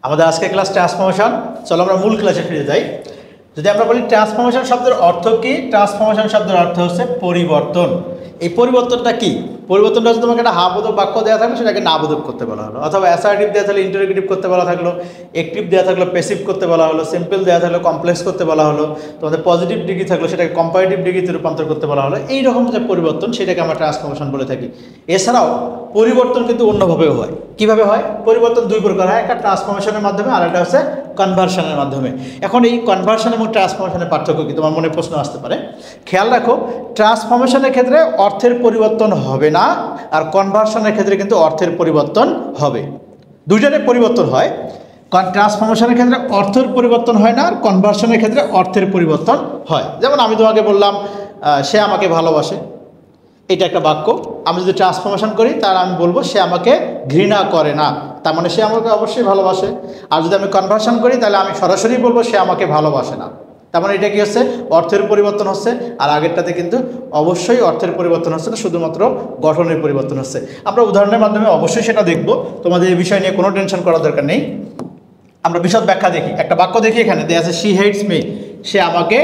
আমাদের আজকের class transformation. চলো আমরা মূল ক্লাসে ফিরে যাই। যদি আমরা বলি ট্রান্সফরমেশন শব্দের অর্থ কি, ট্রান্সফরমেশন শব্দের অর্থ হচ্ছে পরিবর্তন। এই পরিবর্তনটা কি? পরিবর্তনটা হচ্ছে তোমাকে একটা হাবোধক বাক্য দেওয়া থাকলো, সেটাকে নাবোধক করতে বলা হলো, অথবা অ্যাসার্টিভ দেওয়া থাকলে ইন্টারোগেটিভ করতে বলা থাকলো, অ্যাক্টিভ দেওয়া থাকলো প্যাসিভ করতে বলা হলো, সিম্পল দেওয়া থাকলে কমপ্লেক্স করতে বলা হলো, তোমাদের পজিটিভ ডিগ্রি থাকলো সেটাকে কম্পারেটিভ ডিগ্রিতে রূপান্তর করতে বলা হলো। এইরকম যে পরিবর্তন সেটাকে আমরা ট্রান্সফরমেশন বলে থাকি। এছাড়াও পরিবর্তন কিন্তু অন্যভাবেও হয়। কিভাবে হয়? পরিবর্তন দুই প্রকার হয়, একটা ট্রান্সফরমেশনের মাধ্যমে আর একটা হচ্ছে কনভার্সনের মাধ্যমে। এখন এই কনভার্সন এবং ট্রান্সফরমেশনের পার্থক্য কি তোমার মনে প্রশ্ন আসতে পারে। খেয়াল রাখো, ট্রান্সফরমেশনের ক্ষেত্রে অর্থের পরিবর্তন হবে না, আর কনভার্সনের ক্ষেত্রে কিন্তু অর্থের পরিবর্তন হবে। দুইটারই পরিবর্তন হয়। ট্রান্সফরমেশনের ক্ষেত্রে অর্থের পরিবর্তন হয় না, আর কনভার্সনের ক্ষেত্রে অর্থের পরিবর্তন হয়। যেমন আমি তোমাকে বললাম সে আমাকে ভালোবাসে, এটা একটা বাক্য। আমি যদি ট্রান্সফরমেশন করি তাহলে আমি বলবো সে আমাকে ঘৃণা করে না, তার মানে সে আমাকে অবশ্যই ভালোবাসে। আর যদি আমি কনভার্সন করি তাহলে আমি সরাসরি বলবো সে আমাকে ভালোবাসে না। তার মানে এটা কি হচ্ছে? অর্থের পরিবর্তন হচ্ছে। আর আগেরটাতে কিন্তু অবশ্যই অর্থের পরিবর্তন হচ্ছে না, শুধুমাত্র গঠনের পরিবর্তন হচ্ছে। আমরা উদাহরণের মাধ্যমে অবশ্যই সেটা দেখব, তোমাদের এই বিষয় নিয়ে কোনো টেনশন করার দরকার নেই। আমরা বিশদ ব্যাখ্যা দেখি, একটা বাক্য দেখি, এখানে দেয়া আছে শি হেটস মি, সে আমাকে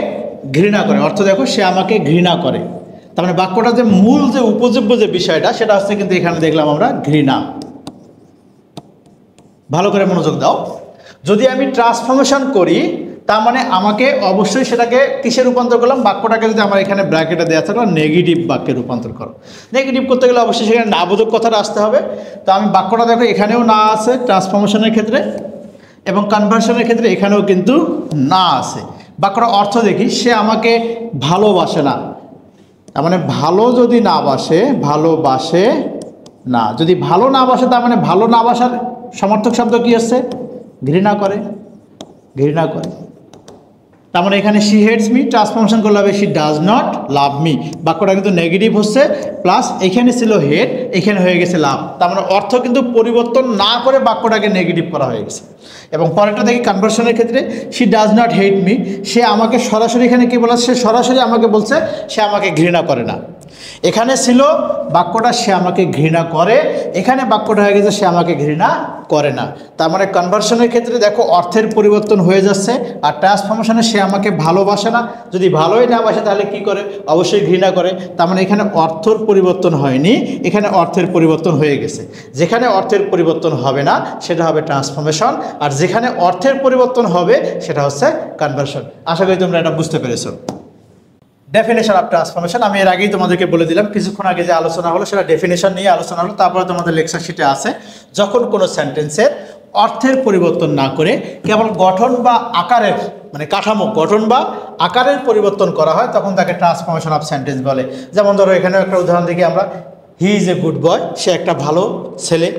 ঘৃণা করে। অর্থ দেখো, সে আমাকে ঘৃণা করে। তার মানে বাক্যটা যে মূল যে উপযোগ্য যে বিষয়টা সেটা হচ্ছে কিন্তু এখানে দেখলাম আমরা ঘৃণা। ভালো করে মনোযোগ দাও। যদি আমি ট্রান্সফরমেশন করি তার মানে আমাকে অবশ্যই সেটাকে কিসে রূপান্তর করলাম? বাক্যটাকে যদি আমার এখানে ব্র্যাকেটে দেওয়া থাকলো নেগেটিভ বাক্যে রূপান্তর করো। নেগেটিভ করতে গেলে অবশ্যই সেখানে নাবোধক কথাটা আসতে হবে। তো আমি বাক্যটা দেখো এখানেও না আছে ট্রান্সফরমেশনের ক্ষেত্রে, এবং কনভার্সনের ক্ষেত্রে এখানেও কিন্তু না আছে। বাক্যটা অর্থ দেখি, সে আমাকে ভালোবাসে না। তার মানে ভালো যদি না বাসে, ভালোবাসে না, যদি ভালো না বাসে তার মানে ভালো না বাসার সমর্থক শব্দ কি হচ্ছে? ঘৃণা করে, ঘৃণা করে। তার মানে এখানে শি হেটস মি, ট্রান্সফরমেশন করলে হবে she does not love me. বাক্যটা কিন্তু নেগেটিভ হচ্ছে, প্লাস এখানে ছিল হেট, এখানে হয়ে গেছে লাভ। তার মানে অর্থ কিন্তু পরিবর্তন না করে বাক্যটাকে নেগেটিভ করা হয়ে গেছে। এবং পরেরটা দেখি কনভার্সনের ক্ষেত্রে, she does not hate me, সে আমাকে সরাসরি, এখানে কি বলা, সে সরাসরি আমাকে বলছে সে আমাকে ঘৃণা করে না। এখানে ছিল বাক্যটা সে আমাকে ঘৃণা করে, এখানে বাক্যটা হয়ে গেছে সে আমাকে ঘৃণা করে না। তার মানে কনভার্সনের ক্ষেত্রে দেখো অর্থের পরিবর্তন হয়ে যাচ্ছে, আর ট্রান্সফরমেশনে সে আমাকে ভালোবাসে না, যদি ভালোই না বাসে তাহলে কি করে? অবশ্যই ঘৃণা করে। তার মানে এখানে অর্থের পরিবর্তন হয়নি, এখানে অর্থের পরিবর্তন হয়ে গেছে। যেখানে অর্থের পরিবর্তন হবে না সেটা হবে ট্রান্সফরমেশন, আর যেখানে অর্থের পরিবর্তন হবে সেটা হচ্ছে কনভার্সন। আশা করি তোমরা এটা বুঝতে পেরেছো। ডেফিনেশন অফ ট্রান্সফরমেশন আমি এর আগেই তোমাদেরকে বলে দিলাম, কিছুক্ষণ আগে যে আলোচনা হলো সেটা ডেফিনেশন নিয়ে আলোচনা হলো। তারপরে তোমাদের লেকচার শিটে আছে, যখন কোনো সেন্টেন্সের অর্থের পরিবর্তন না করে কেবল গঠন বা আকারের, মানে কাঠামো, গঠন বা আকারের পরিবর্তন করা হয় তখন তাকে ট্রান্সফরমেশন অফ সেন্টেন্স বলে। যেমন ধরো এখানেও একটা উদাহরণ দেখি আমরা, he is a good boy, সে একটা ভালো ছেলে।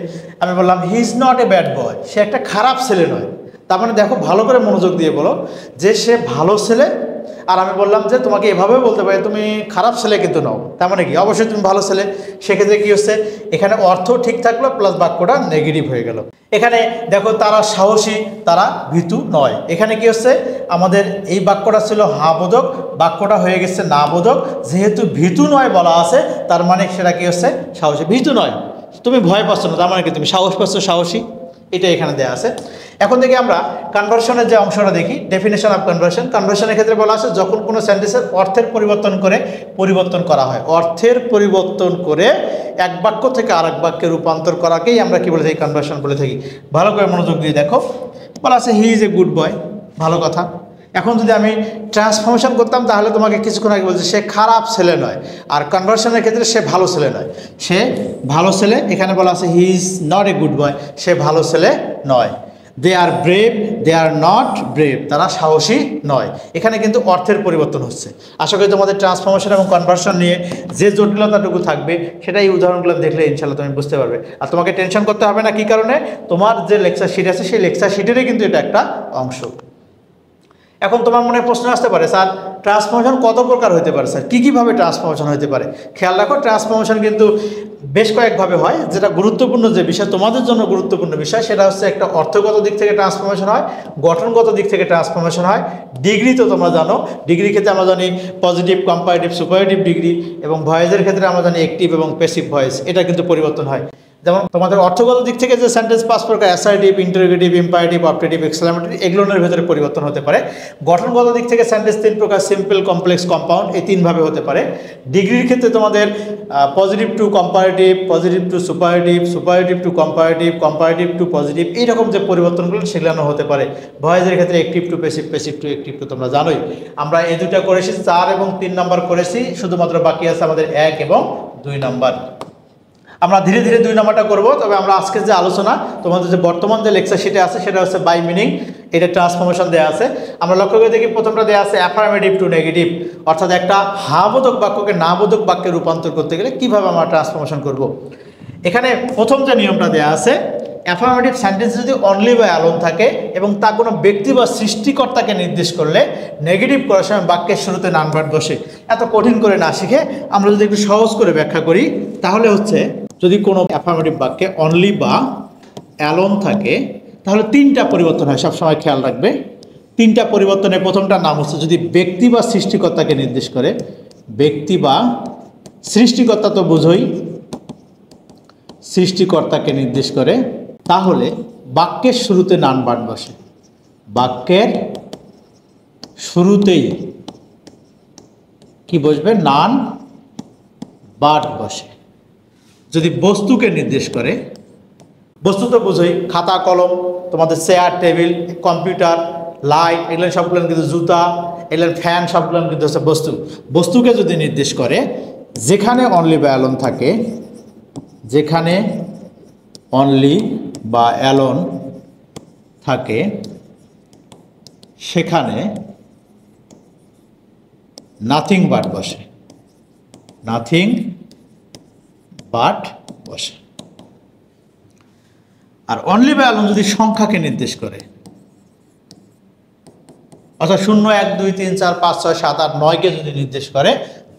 আমি বললাম he is not a bad boy, সে একটা খারাপ ছেলে নয়। তার মানে দেখো, ভালো করে মনোযোগ দিয়ে বলো যে সে ভালো ছেলে, আর আমি বললাম যে তোমাকে এভাবে বলতে পারি তুমি খারাপ ছেলে কিন্তু নও। তার মানে কি? অবশ্যই তুমি ভালো ছেলে। সেক্ষেত্রে কি হচ্ছে? এখানে অর্থ ঠিক থাকলো, প্লাস বাক্যটা নেগেটিভ হয়ে গেল। এখানে দেখো তারা সাহসী, তারা ভীতু নয়। এখানে কি হচ্ছে? আমাদের এই বাক্যটা ছিল হাবোধক, বাক্যটা হয়ে গেছে নাবোধক। যেহেতু ভীতু নয় বলা আছে, তার মানে সেটা কি হচ্ছে? সাহসী। ভীতু নয়, তুমি ভয় পাচ্ছ না, তার মানে কি? তুমি সাহস পাচ্ছ, সাহসী। এটা এখানে দেওয়া আছে। এখন দেখি আমরা কনভার্সনের যে অংশটা দেখি, ডেফিনেশন অফ কনভার্সন। কনভার্সনের ক্ষেত্রে বলা আছে যখন কোনো সেন্টেন্সের অর্থের পরিবর্তন করা হয়, অর্থের পরিবর্তন করে এক বাক্য থেকে আরেক বাক্যে রূপান্তর করাকেই আমরা কি বলে থাকি? কনভার্সন বলে থাকি। ভালো করে মনোযোগ দিয়ে দেখো, বলা আছে হি ইজ এ গুড বয়, ভালো কথা। এখন যদি আমি ট্রান্সফরমেশন করতাম তাহলে তোমাকে কিছুক্ষণ আগে বলছি সে খারাপ ছেলে নয়, আর কনভার্সনের ক্ষেত্রে সে ভালো ছেলে নয়, সে ভালো ছেলে। এখানে বলা আছে he is not a good boy, সে ভালো ছেলে নয়। They are brave, they are not brave, তারা সাহসী নয়। এখানে কিন্তু অর্থের পরিবর্তন হচ্ছে। আশা করি তোমাদের ট্রান্সফরমেশন এবং কনভার্সন নিয়ে যে জটিলতাটুকু থাকবে সেটা এই উদাহরণগুলো দেখলে ইনশাল্লাহ তুমি বুঝতে পারবে। আর তোমাকে টেনশন করতে হবে না। কী কারণে? তোমার যে লেকচার শিট আছে সেই লেকচার শিটেরই কিন্তু এটা একটা অংশ। এখন তোমার মনে প্রশ্ন আসতে পারে, স্যার ট্রান্সফরমেশন কত প্রকার হতে পারে, স্যার কীভাবে ট্রান্সফরমেশন হতে পারে? খেয়াল রাখো, ট্রান্সফরমেশন কিন্তু বেশ কয়েকভাবে হয়। যেটা গুরুত্বপূর্ণ যে বিষয়, তোমাদের জন্য গুরুত্বপূর্ণ বিষয়, সেটা হচ্ছে একটা অর্থগত দিক থেকে ট্রান্সফরমেশন হয়, গঠনগত দিক থেকে ট্রান্সফরমেশন হয়। ডিগ্রি তো তোমরা জানো, ডিগ্রির ক্ষেত্রে আমরা জানি পজিটিভ, কম্পারেটিভ, সুপারলেটিভ ডিগ্রি, এবং ভয়েসের ক্ষেত্রে আমরা জানি অ্যাক্টিভ এবং প্যাসিভ ভয়েস। এটা কিন্তু পরিবর্তন হয়। যেমন তোমাদের অর্থগত দিক থেকে যে সেন্টেন্স পাস প্রকার assertive, interrogative, imperative, optative, exclamatory এগুলোর ভেতরে পরিবর্তন হতে পারে। গঠনগত দিক থেকে সেন্টেন্স 3 প্রকার, সিম্পল, কমপ্লেক্স, কম্পাউন্ড, এই 3 ভাবে হতে পারে। ডিগ্রির ক্ষেত্রে তোমাদের positive to comparative, positive to superlative, superlative to comparative, comparative to positive, এইরকম যে পরিবর্তনগুলো সেগুলো হতে পারে। ভয়েসের ক্ষেত্রে active to passive, passive to active to তোমরা জানোই। আমরা এই দুটা করেছি, 4 এবং 3 নাম্বার করেছি, শুধুমাত্র বাকি আছে আমাদের 1 এবং 2 নাম্বার। আমরা ধীরে ধীরে 2 নাম্বারটা করবো। তবে আমরা আজকে যে আলোচনা, তোমাদের যে বর্তমান যে লেকচার শিটে আছে সেটা হচ্ছে বাই মিনিং, এটা ট্রান্সফরমেশন দেওয়া আছে। আমরা লক্ষ্য করে দেখি প্রথমটা দেওয়া আছে অ্যাফার্মেটিভ টু নেগেটিভ, অর্থাৎ একটা হাবোধক বাক্যকে না বোধক বাক্যে রূপান্তর করতে গেলে কীভাবে আমরা ট্রান্সফরমেশন করব। এখানে প্রথম যে নিয়মটা দেওয়া আছে, অ্যাফার্মেটিভ সেন্টেন্স যদি অনলি বা অ্যালোন থাকে এবং তা কোনো ব্যক্তি বা সৃষ্টিকর্তাকে নির্দেশ করলে নেগেটিভ করার সময় বাক্যের শুরুতে নাউন ভার্ব বসে। এত কঠিন করে না শিখে আমরা যদি একটু সহজ করে ব্যাখ্যা করি, তাহলে হচ্ছে যদি কোনো অ্যাফার্মেটিভ বাক্যে অনলি বা অ্যালোন থাকে তাহলে 3টা পরিবর্তন হয়, সবসময় খেয়াল রাখবে। 3টা পরিবর্তনের প্রথমটার নাম হচ্ছে যদি ব্যক্তি বা সৃষ্টিকর্তাকে নির্দেশ করে, ব্যক্তি বা সৃষ্টিকর্তা তো বুঝোই, সৃষ্টিকর্তাকে নির্দেশ করে, তাহলে বাক্যের শুরুতে নাউন ভার্ব বসে। বাক্যের শুরুতেই কি বসবে? নাউন ভার্ব বসে। যদি বস্তুকে নির্দেশ করে, বস্তু তো বুঝোই, খাতা কলম, তোমাদের চেয়ার টেবিল, কম্পিউটার, লাইট, এগুলো সবগুলো কিন্তু জুতা, এগুলো ফ্যান, সবগুলো কিন্তু হচ্ছে বস্তু। বস্তুকে যদি নির্দেশ করে, যেখানে অনলি বা অ্যালোন থাকে, যেখানে অনলি বা অ্যালোন থাকে সেখানে নাথিং বাট বসে, নাথিং বাট বসে। আর অনলি বা অ্যালোন যদি সংখ্যাকে নির্দেশ করে, অর্থাৎ 0, 1, 2, 3, 4, 5, 6, 7, 8, 9কে যদি নির্দেশ করে,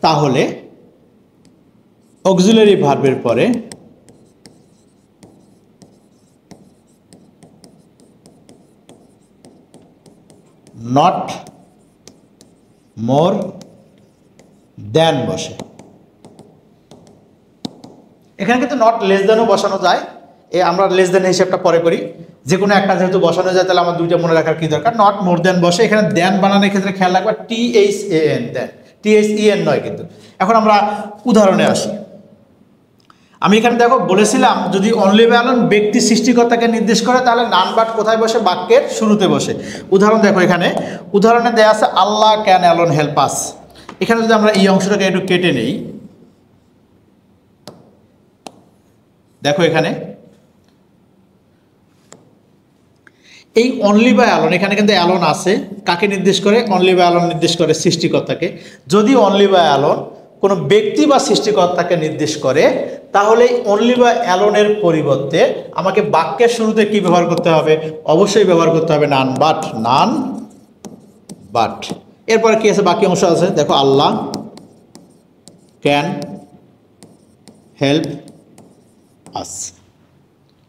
তাহলে অক্সিলারি ভার্বের পরে নট মোর দেন বসে। এখানে কিন্তু নট লেস দেনও বসানো যায়, আমরা লেস দেন হিসেবটা পরে করি। যে কোনো একটা যেহেতু বসানো যায়, তাহলে আমার 2টা মনে রাখার কি দরকার। নট মোর দেন বসে। এখানে দেন বানানোর ক্ষেত্রে খেয়াল রাখবা THAN, দেন, THEN নয় কিন্তু। এখন আমরা উদাহরণে আসি। আমি এখানে দেখো বলেছিলাম যদি অনলি বা অ্যালোন ব্যক্তি সৃষ্টিকর্তাকে নির্দেশ করে তাহলে নাউন ভার্ব কোথায় বসে? বাক্যের শুরুতে বসে। উদাহরণ দেখো, এখানে উদাহরণে দেওয়া আছে Allah can alone help us. এখানে যদি আমরা এই অংশটাকে একটু কেটে নেই, দেখো এখানে এই অনলি বা অ্যালোন, এখানে কিন্তু অ্যালোন আছে, কাকে নির্দেশ করে? অনলি বা অ্যালোন নির্দেশ করে সৃষ্টিকর্তাকে। যদি অনলি বা অ্যালোন কোনো ব্যক্তি বা সৃষ্টিকর্তাকে নির্দেশ করে, তাহলে অনলি বা অ্যালোনের পরিবর্তে আমাকে বাক্যের শুরুতে কি ব্যবহার করতে হবে? অবশ্যই ব্যবহার করতে হবে নাউন বাট, নাউন বাট। এরপরে কি আছে? বাকি অংশ আছে, দেখো আল্লাহ ক্যান হেল্প আস।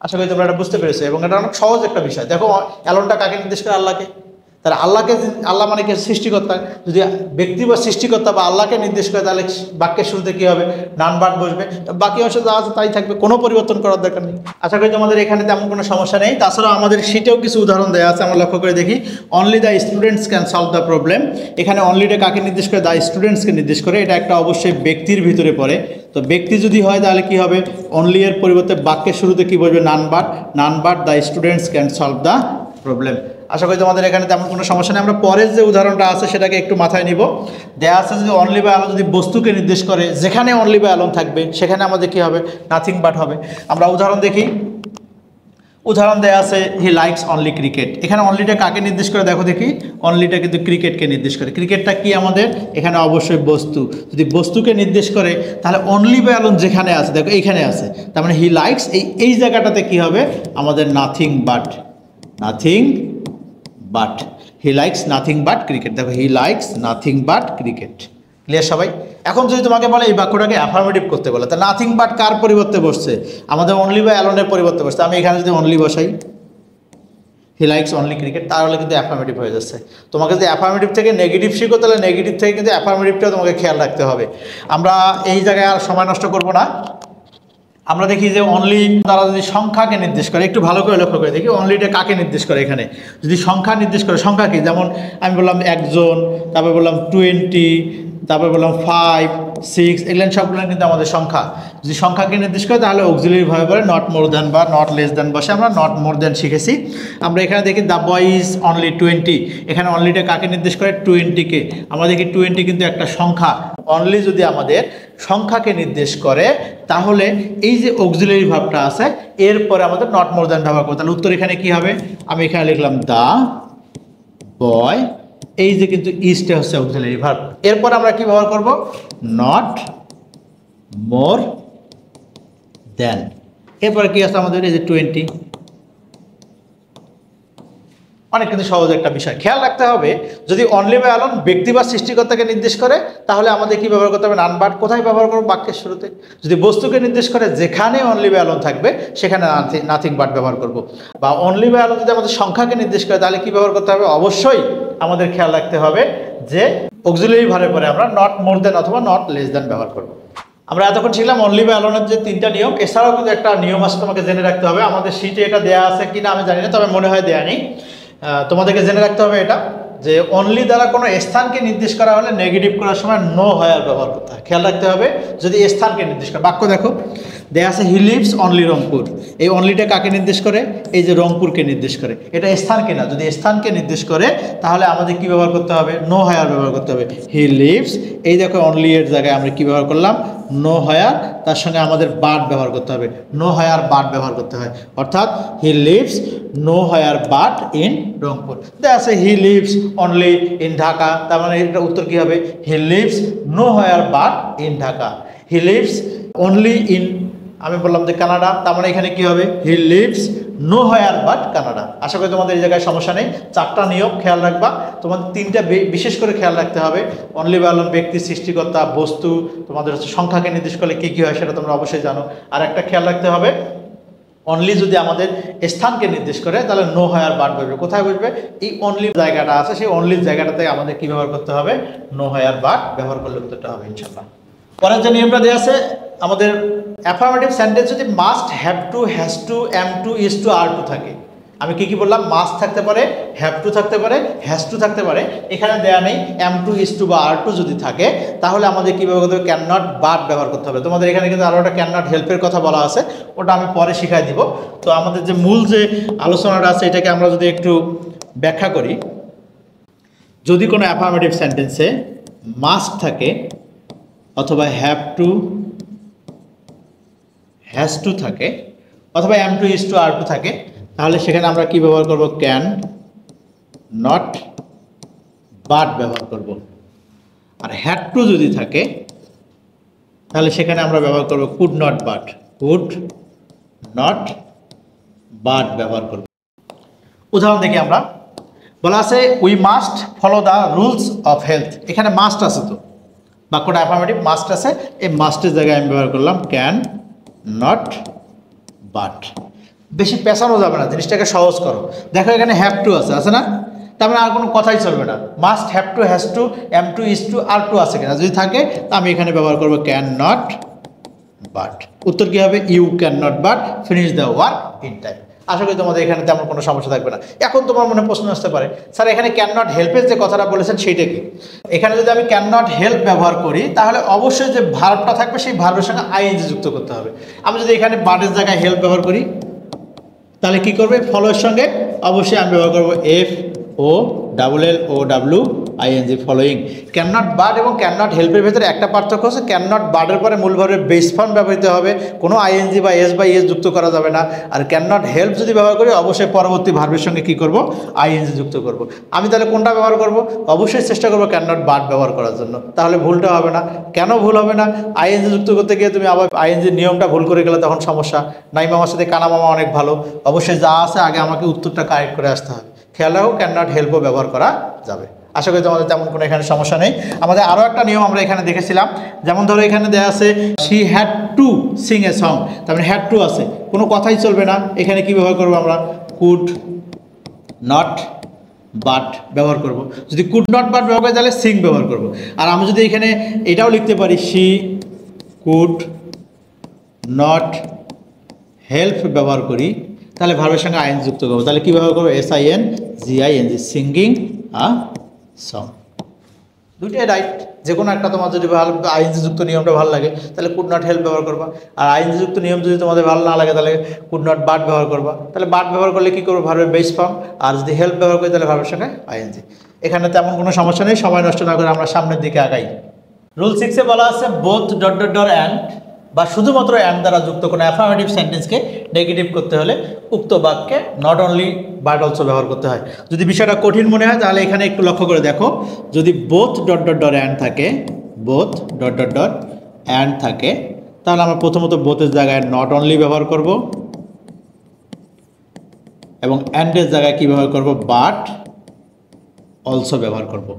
আশা করি তোমরা এটা বুঝতে পেরেছো এবং এটা অনেক সহজ একটা বিষয়। দেখো অ্যালোনটা কাকে নির্দেশ করে? আল্লাহকে। তাহলে আল্লাহকে, আল্লাহ মানে কি? সৃষ্টিকর্তা। যদি ব্যক্তি বা সৃষ্টিকর্তা বা আল্লাহকে নির্দেশ করে, তাহলে বাক্যের শুরুতে কী হবে? নাউন ভার্ব বসবে। বাকি অংশ যা আছে তাই থাকবে, কোনো পরিবর্তন করার দরকার নেই। আশা করি তোমাদের এখানে তেমন কোনো সমস্যা নেই। তাছাড়াও আমাদের শীটেও কিছু উদাহরণ দেওয়া আছে, আমরা লক্ষ্য করে দেখি। Only the students can solve the problem. এখানে অনলিটা কাকে নির্দেশ করে? দ্য স্টুডেন্টসকে নির্দেশ করে। এটা একটা অবশ্যই ব্যক্তির ভিতরে পড়ে। তো ব্যক্তি যদি হয় তাহলে কি হবে? অনলি এর পরিবর্তে বাক্যের শুরুতে কি বসবে? Noun verb, noun verb the students can solve the problem. আশা করি তোমাদের এখানে তেমন কোনো সমস্যা নেই। আমরা পরের যে উদাহরণটা আছে সেটাকে একটু মাথায় নিব। দেয়া আছে যদি অনলি বা অ্যালোন যদি বস্তুকে নির্দেশ করে, যেখানে অনলি বা অ্যালোন থাকবে সেখানে আমাদের কী হবে? নাথিং বাট হবে। আমরা উদাহরণ দেখি। উদাহরণ দেওয়া আছে হি লাইকস অনলি ক্রিকেট। এখানে অনলিটা কাকে নির্দেশ করে? দেখো দেখি, অনলিটা কিন্তু ক্রিকেটকে নির্দেশ করে। ক্রিকেটটা কি আমাদের? এখানে অবশ্যই বস্তু। যদি বস্তুকে নির্দেশ করে তাহলে অনলি বা অ্যালোন যেখানে আছে, দেখো এইখানে আছে, তার মানে হি লাইকস, এই জায়গাটাতে কি হবে? আমাদের nothing but, nothing but. He likes nothing but cricket. দেখো he likes nothing but cricket. Clear সবাই? এখন যদি তোমাকে বলে এই বাক্যটাকে অ্যাফার্মেটিভ করতে বলে, তা নাথিং বাট কার পরিবর্তে বসছে? আমাদের অনলি বা অ্যালোনের পরিবর্তে বসছে। আমি এখানে যদি অনলি বসাই, হি লাইকস অনলি ক্রিকেট, তাহলে কিন্তু অ্যাফার্মেটিভ হয়ে যাচ্ছে। তোমাকে যদি অ্যাফার্মেটিভ থেকে নেগেটিভ শিখো, তাহলে নেগেটিভ থেকে কিন্তু অ্যাফার্মেটিভটাও তোমাকে খেয়াল রাখতে হবে। আমরা এই জায়গায় আর সময় নষ্ট করব না। আমরা দেখি যে অনলি তারা যদি সংখ্যাকে নির্দেশ করে, একটু ভালো করে লক্ষ্য করে দেখি অনলিটা কাকে নির্দেশ করে। এখানে যদি সংখ্যা নির্দেশ করে, সংখ্যা কি, যেমন আমি বললাম একজন, তারপর বললাম 20, তারপর বললাম 5, 6, এগুলো সবগুলো কিন্তু আমাদের সংখ্যা। যদি সংখ্যাকে নির্দেশ করে তাহলে অক্সিলারি ভাবে পড়ে নট মোর দ্যান বা নট লেস দ্যান বসে। আমরা নট মোর দ্যান শিখেছি। আমরা এখানে দেখি দ্য বয় ইজ অনলি 20, এখানে অনলিটা কাকে নির্দেশ করে, 20-কে। আমরা দেখি 20 কিন্তু একটা সংখ্যা। অনলি যদি আমাদের সংখ্যাকে নির্দেশ করে তাহলে এই যে অক্সিলারি ভাবটা আছে এরপরে আমাদের নট মোর দ্যান ব্যবহার করবো। তাহলে উত্তর এখানে কি হবে, আমি এখানে লিখলাম দ্য বয়, এই যে কিন্তু ইজটা হচ্ছে অক্সিলারি ভার্ব। এরপর আমরা কি ব্যবহার করব, নট মোর দেন। এরপরে কি আছে আমাদের, এই যে 20। অনেক কিন্তু সহজ একটা বিষয়। খেয়াল রাখতে হবে যদি অনলি বা অ্যালোন ব্যক্তি বা সৃষ্টিকর্তাকে নির্দেশ করে তাহলে আমাদের কি ব্যবহার করতে হবে, নান বাট। কোথায় ব্যবহার করবো, বাক্যের শুরুতে। যদি বস্তুকে নির্দেশ করে যেখানে অনলি বা অ্যালোন থাকবে সেখানে নাথিং বাট ব্যবহার করব। বা অনলি বা অ্যালোন যদি আমাদের সংখ্যাকে নির্দেশ করে তাহলে কি ব্যবহার করতে হবে, অবশ্যই আমাদের খেয়াল রাখতে হবে যে অক্সিলারি ভার্বের পরে আমরা নট মোর দেন অথবা নট লেস দেন ব্যবহার করব। আমরা এতক্ষণ শিখলাম অনলি বা অ্যালোনের যে 3টা নিয়ম। এছাড়াও কিন্তু একটা নিয়ম আছে, তোমাকে জেনে রাখতে হবে। আমাদের শিটে এটা দেয়া আছে কিনা আমি জানি না, তবে মনে হয় দেয়া নেই। তোমাদেরকে জেনে রাখতে হবে এটা, যে অনলি দ্বারা কোনো স্থানকে নির্দেশ করা হলে নেগেটিভ করার সময় নো হয়ার ব্যবহার করতে হয়। খেয়াল রাখতে হবে যদি স্থানকে নির্দেশ করে। বাক্য দেখো দেয়া আছে হি লিভস অনলি রংপুর। এই অনলিটা কাকে নির্দেশ করে, এই যে রংপুরকে নির্দেশ করে। এটা স্থানকে না, যদি স্থানকে নির্দেশ করে তাহলে আমাদের কি ব্যবহার করতে হবে, নো হয়ার ব্যবহার করতে হবে। হি লিভস, এই দেখো অনলি এর জায়গায় আমরা কি ব্যবহার করলাম, নো হয়ার, তার সঙ্গে আমাদের বাট ব্যবহার করতে হবে। নো হয়ার বাট ব্যবহার করতে হয়, অর্থাৎ হি লিভস নো হয়ার বাট ইন রংপুর। দেয়া আছে he lives only in Dhaka, তার মানে এটা উত্তর কি হবে, হি লিভস নো হয়ার but in Dhaka. He lives only in, আমি বললাম যে কানাডা, তার মানে এখানে কি হবে, হি লিভস নো হয়ার বাট কানাডা। আশা করি তোমাদের এই জায়গায় সমস্যা নেই। 4টা নিয়ম খেয়াল রাখবা, তোমাদের 3টা বিশেষ করে খেয়াল রাখতে হবে। অনলি বা অ্যালোন ব্যক্তি, সৃষ্টিকর্তা, বস্তু, তোমাদের হচ্ছে সংখ্যাকে নির্দেশ করলে কী কী হয় সেটা তোমরা অবশ্যই জানো। আর একটা খেয়াল রাখতে হবে, অনলি যদি আমাদের স্থানকে নির্দেশ করে তাহলে নো হয়ার বাট বসবে। কোথায় বসবে, এই অনলি জায়গাটা আছে সেই অনলির জায়গাটাতে আমাদের কী ব্যবহার করতে হবে, নো হয়ার বাট ব্যবহার করলে উত্তরটা হবে ইনশাল্লাহ। পরের যে নিয়মটা দেওয়া আছে আমাদের, অ্যাফার্মেটিভ সেন্টেন্স যদি must, have to, has to, am to, is to, are to থাকে। আমি কি বললাম, মাস্ট থাকতে পারে, হ্যাভ টু থাকতে পারে, হ্যাজ টু থাকতে পারে। এখানে দেয়া নেই এম টু, ইজ টু বা আর টু যদি থাকে তাহলে আমাদের কী ব্যবহার করতে হবে, ক্যান নট বাট ব্যবহার করতে হবে। তোমাদের এখানে কিন্তু আরও একটা ক্যান নট হেল্পের কথা বলা আছে, ওটা আমি পরে শিখাই দিব। তো আমাদের যে মূল যে আলোচনাটা আছে এটাকে আমরা যদি একটু ব্যাখ্যা করি, যদি কোনো অ্যাফার্মেটিভ সেন্টেন্সে মাস্ট থাকে অথবা হ্যাভ টু, হ্যাজ টু থাকে অথবা am to, is to, are to থাকে তাহলে সেখানে আমরা কি ব্যবহার করব, ক্যান নট বাট ব্যবহার করব। আর হ্যাড টু যদি থাকে তাহলে সেখানে আমরা ব্যবহার করব could not but, could not but ব্যবহার করব। উদাহরণ দেখি আমরা, বলা আছে we must follow the rules of health. এখানে মাস্ট আছে, তো বাক্যটা অ্যাফার্মেটিভ মাস্ট আছে, এই মাস্টের জায়গায় আমি ব্যবহার করলাম ক্যান নট বাট। বেশি পেঁচানো যাবে না, জিনিসটাকে সহজ করো। দেখো এখানে হ্যাভ টু আছে না, তার মানে আর কোনো কথাই চলবে না। Must, have to, has to, am to, is to, are to আছে কিনা, যদি থাকে তা আমি এখানে ব্যবহার করবো ক্যান নট বাট। উত্তর কী হবে, you can not but finish the work in time. আশা করি তোমাদের এখানে তেমন কোনো সমস্যা থাকবে না। এখন তোমার মনে প্রশ্ন আসতে পারে, স্যার এখানে ক্যান নট হেল্পের যে কথাটা বলেছেন সেইটা কি? এখানে যদি আমি ক্যান নট হেল্প ব্যবহার করি তাহলে অবশ্যই যে ভার্বটা থাকবে সেই ভার্বের সঙ্গে আইএনজি যুক্ত করতে হবে। আমি যদি এখানে বাটের জায়গায় হেল্প ব্যবহার করি তাহলে কি করবে, ফলোয়ের সঙ্গে অবশ্যই আমি ব্যবহার করবো F O double L O W ING, following. Can not but এবং ক্যান নট হেল্পের ভেতরে একটা পার্থক্য আছে, ক্যান নট বাটের পরে মূল ভার্বের বেস ফর্ম ব্যবহৃত হবে, কোনো আইএনজি বা এস বা ইএস যুক্ত করা যাবে না। আর ক্যান নট হেল্প যদি ব্যবহার করি অবশ্যই পরবর্তী ভার্বের সঙ্গে কি করব, আইএনজি যুক্ত করব। আমি তাহলে কোনটা ব্যবহার করব, অবশ্যই চেষ্টা করবো ক্যান নট বাট ব্যবহার করার জন্য, তাহলে ভুলটা হবে না। কেন ভুল হবে না, আইএনজি যুক্ত করতে গিয়ে তুমি আবার আইএনজির নিয়মটা ভুল করে গেলে তখন সমস্যা। নাই মামার সাথে কানা মামা অনেক ভালো, অবশ্যই যা আছে আগে আমাকে উত্তরটা কারেক্ট করে আসতে হবে। খেয়াল রাখো ক্যান নট হেল্পও ব্যবহার করা যাবে। আশা করি তোমাদের তেমন কোনো এখানে সমস্যা নেই। আমাদের আরও একটা নিয়ম আমরা এখানে দেখেছিলাম, যেমন ধরো এখানে দেওয়া আছে she had to Singh a song, তার মানে হ্যাড টু আছে, কোনো কথাই চলবে না। এখানে কি ব্যবহার করবো আমরা, কুড নট বাট ব্যবহার করব। যদি কুড নট বাট ব্যবহার করি তাহলে সিং ব্যবহার করব। আর আমি যদি এখানে এটাও লিখতে পারি শি কুড নট হেল্প ব্যবহার করি তাহলে ভার্বের সঙ্গে আইএনজি যুক্ত করবো। তাহলে কী ব্যবহার করবো? SINGING, singing a song. দুইটাই রাইট। যে কোনো একটা তোমার যদি ভালো আইএনজি যুক্ত নিয়মটা ভালো লাগে তাহলে কুড নট হেল্প ব্যবহার করবা, আর আইএনজি যুক্ত নিয়ম যদি তোমাদের ভালো না লাগে তাহলে কুড নট বাট ব্যবহার করবা। তাহলে বাট ব্যবহার করলে কী করবো? ভার্বের বেস ফর্ম। আর যদি হেল্প ব্যবহার করি তাহলে ভার্বের সঙ্গে আইএনজি। এখানে তেমন কোনো সমস্যা নেই, সময় নষ্ট না করে আমরা সামনের দিকে আগাই। রুল 6-এ বলা আছে both dot dot dot and বা শুধুমাত্র অ্যান্ড দ্বারা যুক্ত কোনো অ্যাফার্মেটিভ সেন্টেন্সকে নেগেটিভ করতে হলে উক্ত বাক্যে নট অনলি বাট অলসো ব্যবহার করতে হয়। যদি বিষয়টা কঠিন মনে হয় তাহলে এখানে একটু লক্ষ্য করে দেখো, যদি both dot dot dot and থাকে, both dot dot dot and থাকে, তাহলে আমরা প্রথমত বোথের জায়গায় নট অনলি ব্যবহার করব এবং অ্যান্ডের জায়গায় কী ব্যবহার করব? বাট অলসো ব্যবহার করব।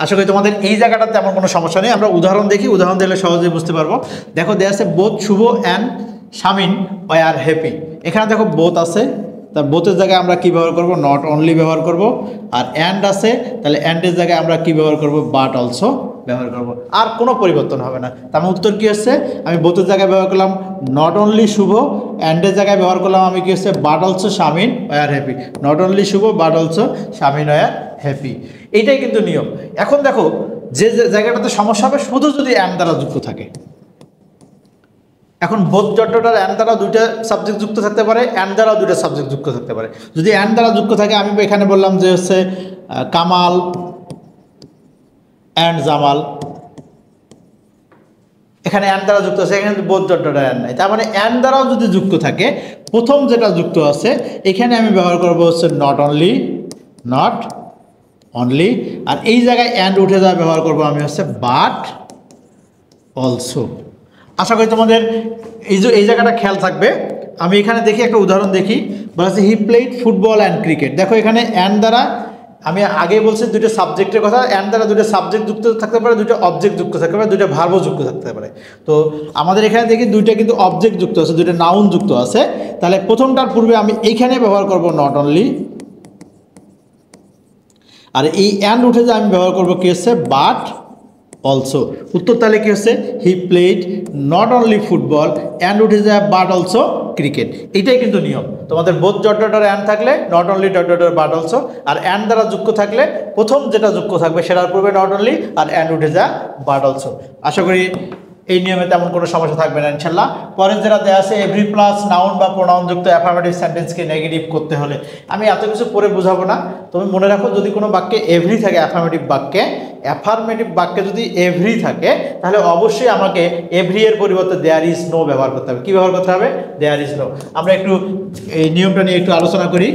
আশা করি তোমাদের এই জায়গাটাতে তেমন কোনো সমস্যা নেই। আমরা উদাহরণ দেখি, উদাহরণ দিলে সহজেই বুঝতে পারবো। দেখো দেয়া আছে both Shubho and Shamin are happy. এখানে দেখো বোথ আছে, তা বোথের জায়গায় আমরা কী ব্যবহার করব? নট অনলি ব্যবহার করব। আর অ্যান্ড আছে, তাহলে অ্যান্ডের জায়গায় আমরা কী ব্যবহার করব? বাট অলসো ব্যবহার করব। আর কোনো পরিবর্তন হবে না। তার উত্তর কী হচ্ছে? আমি বোথের জায়গায় ব্যবহার করলাম নট অনলি শুভ, অ্যান্ডের জায়গায় ব্যবহার করলাম আমি কী হচ্ছে? But also Shamin are happy. Not only Shubho, but also Shamin are happy. এইটাই কিন্তু নিয়ম। এখন দেখো যে জায়গাটাতে সমস্যা হবে শুধু যদি অ্যান্ড দ্বারা যুক্ত থাকে। এখন বোথ ডট ডট আর অ্যান্ড দ্বারা দুইটা সাবজেক্ট যুক্ত থাকতে পারে, অ্যান্ড দ্বারাও দুইটা সাবজেক্ট যুক্ত থাকতে পারে। যদি অ্যান্ড দ্বারা যুক্ত থাকে, আমি এখানে বললাম যে হচ্ছে কামাল অ্যান্ড জামাল, এখানে অ্যান্ড দ্বারা যুক্ত আছে, এখানে বোথ ডট ডট অ্যান্ড নাই। তার মানে অ্যান্ড দ্বারাও যদি যুক্ত থাকে, প্রথম যেটা যুক্ত আছে এখানে আমি ব্যবহার করবো হচ্ছে নট অনলি, নট অনলি। আর এই জায়গায় অ্যান্ড উঠে যাওয়া ব্যবহার করবো আমি হচ্ছে বাট অলসো। আশা করি তোমাদের এই জায়গাটা খেয়াল থাকবে। আমি এখানে দেখি একটা উদাহরণ দেখি, বলা আছে he played football and cricket. দেখো এখানে অ্যান্ড দ্বারা, আমি আগে বলছি দুটো সাবজেক্টের কথা, অ্যান্ড দ্বারা দুটো সাবজেক্ট যুক্ত থাকতে পারে, দুটো অবজেক্ট যুক্ত থাকতে পারে, দুটো ভার্বও যুক্ত থাকতে পারে। তো আমাদের এখানে দেখি দুইটা কিন্তু অবজেক্ট যুক্ত আছে, দুটো নাউন যুক্ত আছে। তাহলে প্রথমটার পূর্বে আমি এইখানে ব্যবহার করব নট অনলি, আর এই অ্যান্ড উঠে যে আমি ব্যবহার করবো কি হচ্ছে? But also. উত্তর তাহলে কি হচ্ছে? He played not only football and উঠে যায় বাট অলসো ক্রিকেট। এইটাই কিন্তু নিয়ম। তোমাদের বোথ ডট ডট অ্যান্ড থাকলে not only dot dot but also, আর অ্যান্ড দ্বারা যুক্ত থাকলে প্রথম যেটা যুক্ত থাকবে সেটার পূর্বে নট অনলি আর অ্যান্ড উঠে যায় বাট অলসো। আশা করি এই নিয়মে তেমন কোনো সমস্যা থাকবে না ইনশাল্লাহ। পরের যেটা দেওয়া আছে এভরি প্লাস নাউন বা প্রোনাউন যুক্ত অ্যাফার্মেটিভ সেন্টেন্সকে নেগেটিভ করতে হলে, আমি এত কিছু পরে বোঝাবো না। তুমি মনে রাখো যদি কোনো বাক্যে এভরি থাকে, অ্যাফার্মেটিভ বাক্যে যদি এভরি থাকে তাহলে অবশ্যই আমাকে এভরি এর পরিবর্তে দেয়ার ইজ নো ব্যবহার করতে হবে। কী ব্যবহার করতে হবে? There is no. আমরা একটু এই নিয়মটা নিয়ে একটু আলোচনা করি।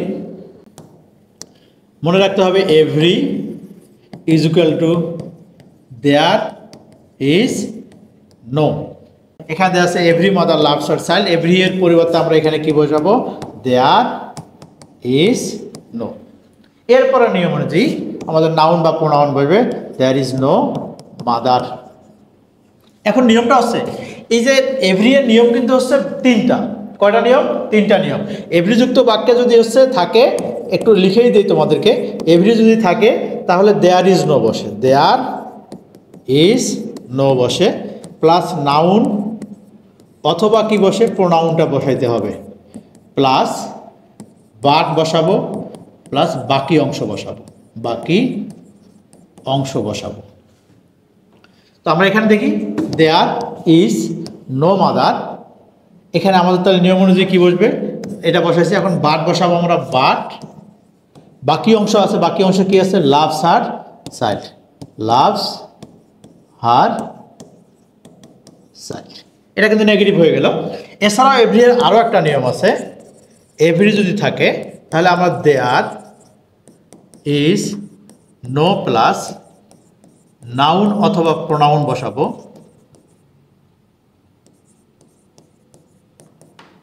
মনে রাখতে হবে every is equal to there is no. এখানে দেওয়া আছে every mother loves her child, every এর পরিবর্তে আমরা এখানে কি বোঝাবো? There is no. এরপরে নিয়ম অনুযায়ী আমাদের নাউন বা প্রোনাউন বলবে দেয়ার ইজ নো মাদার। এখন নিয়মটা হচ্ছে এই যে এভরি এর নিয়ম কিন্তু হচ্ছে তিনটা। কয়টা নিয়ম? তিনটা নিয়ম। এভরি যুক্ত বাক্যে যদি হচ্ছে থাকে, একটু লিখেই দিই তোমাদেরকে, এভরি যদি থাকে তাহলে দেয়ার ইজ নো বসে, দেয়ার ইজ নো বসে, প্লাস নাউন অথবা কি বসে? প্রোনাউনটা বসাইতে হবে, প্লাস বাট বসাবো, প্লাস বাকি অংশ বসাবো, বাকি অংশ বসাবো। তো আমরা এখানে দেখি দেয়ার ইজ নো মাদার, এখানে আমাদের তাহলে নিয়ম অনুযায়ী কী বসবে? এটা বসাইছি। এখন বাট বসাবো আমরা, বাট বাকি অংশ আছে, বাকি অংশ কি আছে? Loves her child, loves her child. এটা কিন্তু নেগেটিভ হয়ে গেল। এছাড়াও এভরি এর আরও একটা নিয়ম আছে, এভরি যদি থাকে তাহলে আমরা there is no plus noun অথবা প্রোনাউন বসাবো,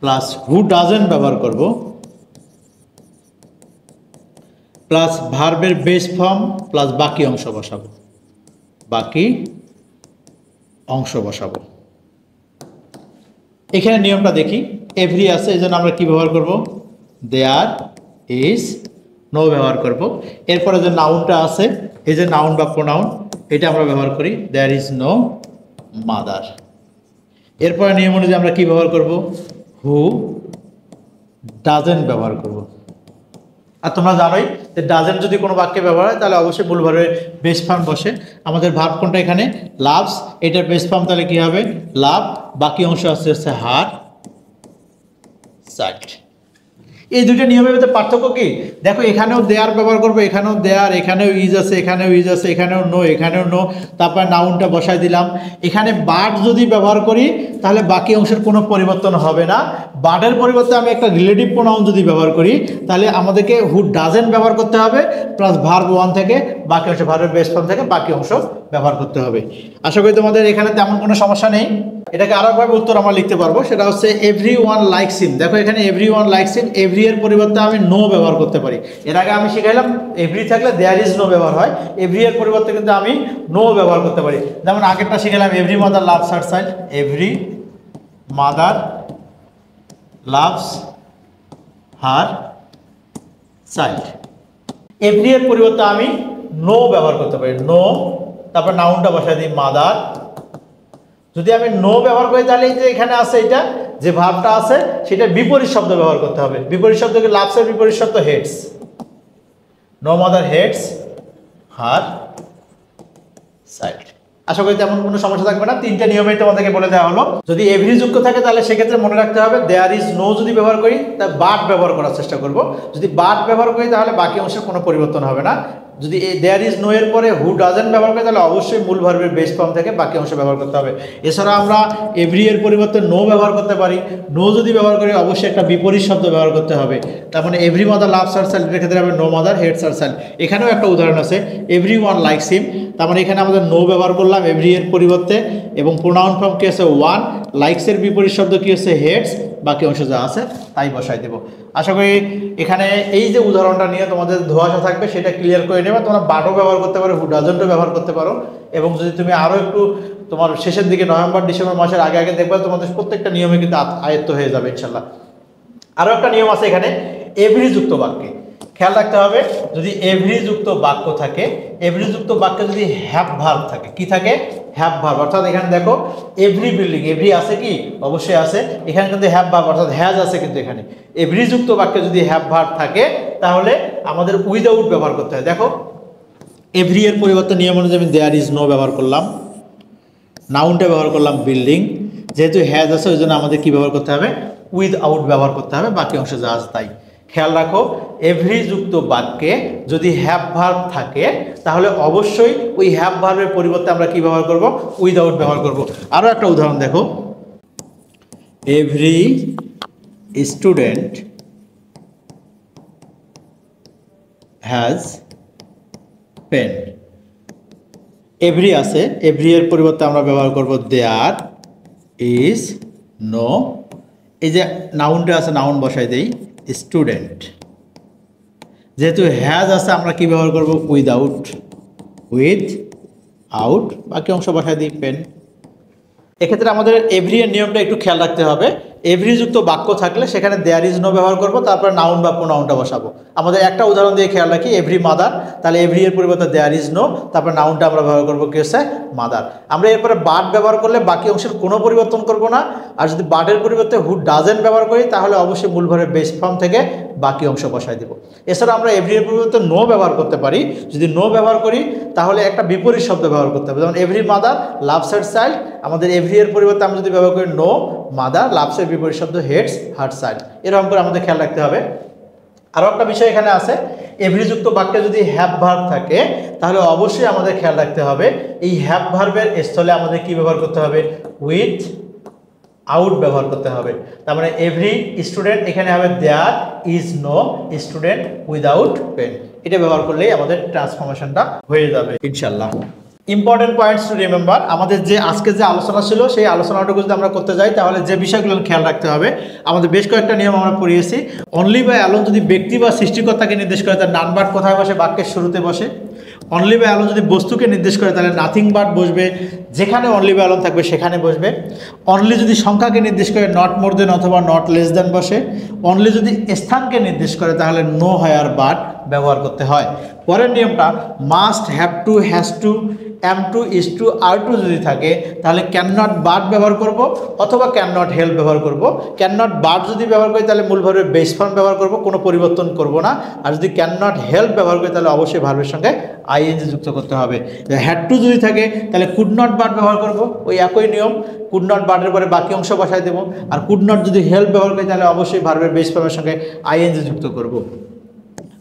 প্লাস হু ডাজেন্ট ব্যবহার করব, প্লাস ভার্বের বেস ফর্ম, প্লাস বাকি অংশ বসাবো, বাকি অংশ বসাবো। এখানে নিয়মটা দেখি, এভরি আছে এই জন্য আমরা কী ব্যবহার করব? দেয়ার ইজ নো ব্যবহার করব। এরপরে যে নাউনটা আছে, এই যে নাউন বা প্রোনাউন, এটা আমরা ব্যবহার করি দেয়ার ইজ নো মাদার। এরপরে নিয়ম অনুযায়ী আমরা কী ব্যবহার করব? হু ডাজেন্ট ব্যবহার করব। আর তোমরা জানোই যে ডাজেন্ট যদি কোনো বাক্যে ব্যবহার হয় তাহলে অবশ্যই মূল ভার্বের বেস ফর্ম বসে। আমাদের ভার্ব কোনটা এখানে? লাভস। এটার বেস ফর্ম তাহলে কি হবে? লাভ। বাকি অংশ আসছে হচ্ছে হার সাইড। এই দুটো নিয়মের মধ্যে পার্থক্য কি দেখো, এখানেও দেয়ার ব্যবহার করবো, এখানেও দেয়ার, এখানেও ইজ আছে, এখানেও ইজ আছে, এখানেও নো, এখানেও নো, তারপর নাউনটা বসাই দিলাম। এখানে বাট যদি ব্যবহার করি তাহলে বাকি অংশের কোনো পরিবর্তন হবে না। বাটের পরিবর্তে আমি একটা রিলেটিভ প্রোনাউন যদি ব্যবহার করি তাহলে আমাদেরকে হু ডাজেন্ট ব্যবহার করতে হবে, প্লাস ভার্ব ওয়ান থেকে বাকি অংশ, ভার্বের বেস ফর্ম থেকে বাকি অংশ ব্যবহার করতে হবে। আশা করি তোমাদের এখানে তেমন কোনো সমস্যা নেই। এটাকে আরেকভাবে উত্তর আমরা লিখতে পারবো, সেটা হচ্ছে এভরি ওয়ান লাইকস হিম। দেখো এখানে every one likes him, every এর পরিবর্তে আমি নো ব্যবহার করতে পারি। এর আগে আমি শিখাইলাম এভরি থাকলে দেয়ার ইজ নো ব্যবহার হয়, এভরি এর পরিবর্তে কিন্তু আমি নো ব্যবহার করতে পারি। যেমন আগেরটা শিখাইলাম every mother loves her child, every mother loves her child. Every এর পরিবর্তে আমি নো ব্যবহার করতে পারি, নো, তারপর নাউনটা বসাই দিই মাদার। যদি আমি নো ব্যবহার করি তাহলে এই যে এখানে আছে এটা যে ভার্বটা আছে সেটা বিপরীত শব্দ ব্যবহার করতে হবে। বিপরীত শব্দ কি? লাভসের বিপরীত শব্দ hates. No mother hates her child. আশা করি তেমন কোনো সমস্যা থাকবে না। তিনটা নিয়মেই তোমাদেরকে বলে দেওয়া হলো। যদি এভরি যুক্ত থাকে তাহলে সেক্ষেত্রে মনে রাখতে হবে দেয়ার ইজ নো যদি ব্যবহার করি তা বাট ব্যবহার করার চেষ্টা করব। যদি বাট ব্যবহার করি তাহলে বাকি অংশের কোনো পরিবর্তন হবে না। যদি দেয়ার ইজ নো এর পরে হু ডাজেন্ট ব্যবহার করি তাহলে অবশ্যই মূল ভার্বের বেস ফর্ম থেকে বাকি অংশ ব্যবহার করতে হবে। এছাড়া আমরা এভরি এর পরিবর্তে নো ব্যবহার করতে পারি। নো যদি ব্যবহার করি অবশ্যই একটা বিপরীত শব্দ ব্যবহার করতে হবে। তার মানে every mother loves her child, এর ক্ষেত্রে হবে no mother hates her child. এখানেও একটা উদাহরণ আছে এভরি ওয়ান লাইকস হিম, তার মানে এখানে আমাদের নো ব্যবহার করলাম এভরি এর পরিবর্তে, এবং প্রোনাউন ফর্ম কি আছে? ওয়ান। লাইকসের বিপরীত শব্দ কি হচ্ছে? হেডস। বাকি অংশ যা আছে তাই বসাই দেব। আশা করি এখানে এই যে উদাহরণটা নিয়ে তোমাদের ধোঁয়াশা থাকবে সেটা ক্লিয়ার করে নেবে। তোমরা বাটও ব্যবহার করতে পারো, হু ডাজেন্টও ব্যবহার করতে পারো, এবং যদি তুমি আরও একটু তোমার শেষের দিকে নভেম্বর ডিসেম্বর মাসের আগে আগে দেখবে তোমাদের প্রত্যেকটা নিয়মে কিন্তু আয়ত্ত হয়ে যাবে ইনশাল্লাহ। আরও একটা নিয়ম আছে এখানে এভরি যুক্ত বাক্যে, খেয়াল রাখতে হবে যদি এভরি যুক্ত বাক্য থাকে, এভরি যুক্ত বাক্যে যদি হ্যাভ ভার্ব থাকে, কি থাকে? Have verb. অর্থাৎ এখানে দেখো এভরি বিল্ডিং, এভরি আছে কি? অবশ্যই আছে। এখানে কিন্তু হ্যাভ ভার্ব অর্থাৎ হ্যাজ আছে, কিন্তু এখানে এভরি যুক্ত বাক্যে যদি হ্যাভ ভার্ব থাকে তাহলে আমাদের উইদাউট ব্যবহার করতে হয়। দেখো এভরি এর পরিবর্তে নিয়ম অনুযায়ী আমি দেয়ার ইজ নো ব্যবহার করলাম, নাউনটা ব্যবহার করলাম বিল্ডিং। যেহেতু হ্যাজ আছে ওই জন্য আমাদের কী ব্যবহার করতে হবে? উইদাউট ব্যবহার করতে হবে, বাকি অংশ যা আছে তাই। খেয়াল রাখো এভরি যুক্ত বাক্যে যদি হ্যাভ ভার্ব থাকে তাহলে অবশ্যই ওই হ্যাভ ভার্বের পরিবর্তে আমরা কি ব্যবহার করব? উইদাউট ব্যবহার করব। আরও একটা উদাহরণ দেখো, every student has pen. Every আছে, এভরি এর পরিবর্তে আমরা ব্যবহার করব দেয়ার ইজ নো। এই যে নাউনটা আছে নাউন বসাই দেই স্টুডেন্ট। যেহেতু হ্যাজ আছে আমরা কি ব্যবহার করব? উইদাউট, উইথ আউট, বাকি অংশ বসাই দিই পেন। এক্ষেত্রে আমাদের এভরি এর নিয়মটা একটু খেয়াল রাখতে হবে। এভরি যুক্ত বাক্য থাকলে সেখানে দেয়ার ইজ নো ব্যবহার করব, তারপর নাউন বা প্রোনাউনটা বসাবো। আমাদের একটা উদাহরণ দিয়ে খেয়াল রাখি এভরি মাদার, তাহলে এভরি এর পরিবর্তে দেয়ার ইজ নো, তারপর নাউনটা আমরা ব্যবহার করবো কি হচ্ছে? মাদার। আমরা এরপরে বাট ব্যবহার করলে বাকি অংশের কোনো পরিবর্তন করব না। আর যদি বাটের পরিবর্তে হু ডাজেন্ট ব্যবহার করি তাহলে অবশ্যই মূল ভার্বের বেস ফর্ম থেকে বাকি অংশ বসাই দেব। এছাড়া আমরা এভরি এর পরিবর্তে নো ব্যবহার করতে পারি। যদি নো ব্যবহার করি তাহলে একটা বিপরীত শব্দ ব্যবহার করতে হবে, যেমন every mother loves her child. আমাদের এভরি এর পরিবর্তে আমরা যদি ব্যবহার করি নো মাদার, লাভসের বিপরীত শব্দ হেডস হার চাইল্ড। এরকম করে আমাদের খেয়াল রাখতে হবে। আরও একটা বিষয় এখানে আছে, এভরি যুক্ত বাক্যে যদি হ্যাভ ভার্ব থাকে তাহলে অবশ্যই আমাদের খেয়াল রাখতে হবে এই হ্যাভ ভার্বের স্থলে আমাদের কি ব্যবহার করতে হবে? উইথ আউট ব্যবহার করতে হবে। তার মানে এভরি স্টুডেন্ট এখানে হবে there is no student without pen. এটা ব্যবহার করলেই আমাদের ট্রান্সফরমেশনটা হয়ে যাবে ইনশাল্লাহ। ইম্পর্টেন্ট পয়েন্টস টু রিমেম্বার, আমাদের যে আজকে যে আলোচনা ছিল সেই আলোচনাটুকু যদি আমরা করতে যাই তাহলে যে বিষয়গুলো খেয়াল রাখতে হবে, আমাদের বেশ কয়েকটা নিয়ম আমরা পড়িয়েছি। অনলি বা অ্যালোন যদি ব্যক্তি বা সৃষ্টিকর্তাকে নির্দেশ করে তার নান বার্ড কোথায় বসে? বাক্যের শুরুতে বসে। অনলি বা অ্যালোন যদি বস্তুকে নির্দেশ করে তাহলে নাথিং বার্ড বসবে যেখানে অনলি বা অ্যালোন থাকবে সেখানে বসবে। অনলি যদি সংখ্যাকে নির্দেশ করে নট মোর দেন অথবা নট লেস দেন বসে। অনলি যদি স্থানকে নির্দেশ করে তাহলে নো হয় আর বাট ব্যবহার করতে হয়। পরের নিয়মটা must, have to, has to, am to, is to, are to যদি থাকে তাহলে ক্যান নট বাট ব্যবহার করব অথবা ক্যান নট হেল্প ব্যবহার করব। ক্যান নট বাট যদি ব্যবহার করি তাহলে মূল ভার্বের বেস ফর্ম ব্যবহার করব, কোনো পরিবর্তন করব না। আর যদি ক্যান নট হেল্প ব্যবহার করি তাহলে অবশ্যই ভার্বের সঙ্গে আইএনজি যুক্ত করতে হবে। হ্যাড টু যদি থাকে তাহলে কুড নট বাট ব্যবহার করব, ওই একই নিয়ম, কুড নট বাটের পরে বাকি অংশ বসাই দেবো। আর কুড নট যদি হেল্প ব্যবহার করি তাহলে অবশ্যই ভার্বের বেস ফর্মের সঙ্গে আইএনজি যুক্ত করব।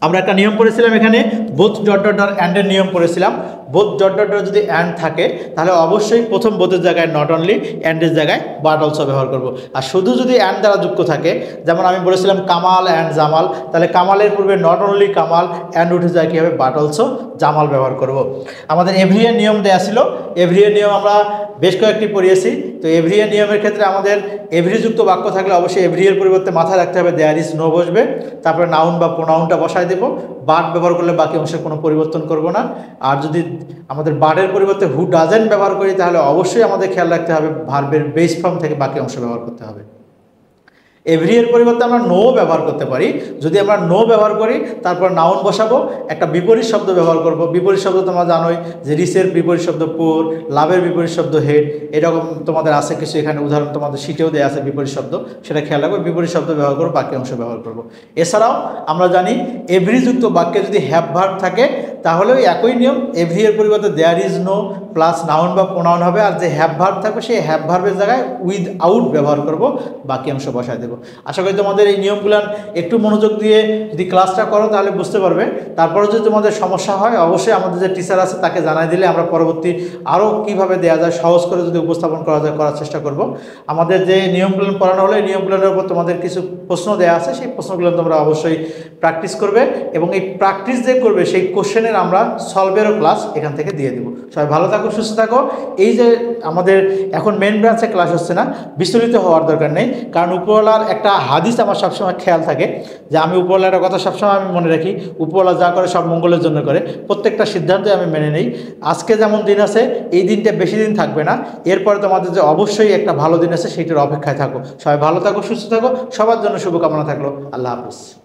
আমরা একটা নিয়ম পড়েছিলাম এখানে, বোথ ডট ডট ডট অ্যান্ডের নিয়ম পড়েছিলাম। বোথ ডট ডট ডট যদি অ্যান্ড থাকে তাহলে অবশ্যই প্রথম বোথের জায়গায় নট অনলি, অ্যান্ডের জায়গায় বাট অলসো ব্যবহার করব। আর শুধু যদি অ্যান্ড দ্বারা যুক্ত থাকে, যেমন আমি বলেছিলাম কামাল অ্যান্ড জামাল, তাহলে কামালের পূর্বে নট অনলি কামাল, অ্যান্ড উঠে যায় কী হবে, বাট অলসো জামাল ব্যবহার করব। আমাদের এভরিয়ের নিয়ম দেওয়া ছিল, এভরিয়ের নিয়ম আমরা বেশ কয়েকটি পড়িয়েছি। তো এভরিয়ের নিয়মের ক্ষেত্রে আমাদের এভরিযুক্ত বাক্য থাকলে অবশ্যই এভরিয়ের পরিবর্তে মাথায় রাখতে হবে দেয়ার ইজ নো বসবে, তারপরে নাউন বা প্রোনাউনটা বসায় দেবো। বাট ব্যবহার করলে বাকি অংশের কোনো পরিবর্তন করব না। আর যদি আমাদের বাটের পরিবর্তে হু ডাজেন্ট ব্যবহার করি তাহলে অবশ্যই আমাদের খেয়াল রাখতে হবে ভার্বের বেস ফর্ম থেকে বাকি অংশ ব্যবহার করতে হবে। এভরিয়ের পরিবর্তে আমরা নো ব্যবহার করতে পারি। যদি আমরা নো ব্যবহার করি তারপর নাউন বসাবো, একটা বিপরীত শব্দ ব্যবহার করব। বিপরীত শব্দ তোমরা জানোই যে রিসের বিপরীত শব্দ পুর, লাভের বিপরীত শব্দ হেড, এরকম তোমাদের আছে কিছু, এখানে উদাহরণ তোমাদের শিটেও দেওয়া আছে বিপরীত শব্দ, সেটা খেয়াল রাখবো। বিপরীত শব্দ ব্যবহার করবো, বাকি অংশ ব্যবহার করব। এছাড়াও আমরা জানি এভরিযুক্ত বাক্যে যদি হ্যাভ ভার্ব থাকে তাহলে ওই একই নিয়ম, এভরিয়ের পরিবর্তে there is no plus noun বা প্রোনাউন হবে। আর যে হ্যাভ ভার্ব থাকবে সেই হ্যাভ ভার্বের জায়গায় উইথ আউট ব্যবহার করব, বাকি অংশ বসায় দেবো। আশা করি তোমাদের এই নিয়মগুলো একটু মনোযোগ দিয়ে যদি ক্লাসটা করো তাহলে বুঝতে পারবে। তারপরে যদি তোমাদের সমস্যা হয় অবশ্যই আমাদের যে টিচার আছে তাকে জানাই দিলে আমরা পরবর্তী আরও কীভাবে দেওয়া যায় সহজ করে যদি উপস্থাপন করা যায় করার চেষ্টা করব। আমাদের যে নিয়মগুলো পড়ানো হলো এই নিয়মগুলোর উপর তোমাদের কিছু প্রশ্ন দেওয়া আছে, সেই প্রশ্নগুলো তোমরা অবশ্যই প্র্যাকটিস করবে এবং এই প্র্যাকটিস যে করবে সেই কোশ্চেনের আমরা সলভেরও ক্লাস এখান থেকে দিয়ে দেবো। সবাই ভালো থাকো, সুস্থ থাকো। এই যে আমাদের এখন মেন ব্রাঞ্চে ক্লাস হচ্ছে না, বিচলিত হওয়ার দরকার নেই, কারণ উপরওয়ালার একটা হাদিস আমার সবসময় খেয়াল থাকে যে আমি উপরওয়ালার কথা সবসময় আমি মনে রাখি, উপরওয়ালা যা করে সব মঙ্গলের জন্য করে, প্রত্যেকটা সিদ্ধান্তে আমি মেনে নেই। আজকে যেমন দিন আছে এই দিনটা বেশি দিন থাকবে না, এরপরে তোমাদের যে অবশ্যই একটা ভালো দিন আছে সেইটার অপেক্ষায় থাকো। সবাই ভালো থাকো, সুস্থ থাকো, সবার জন্য শুভকামনা থাকলো। আল্লাহ হাফিজ।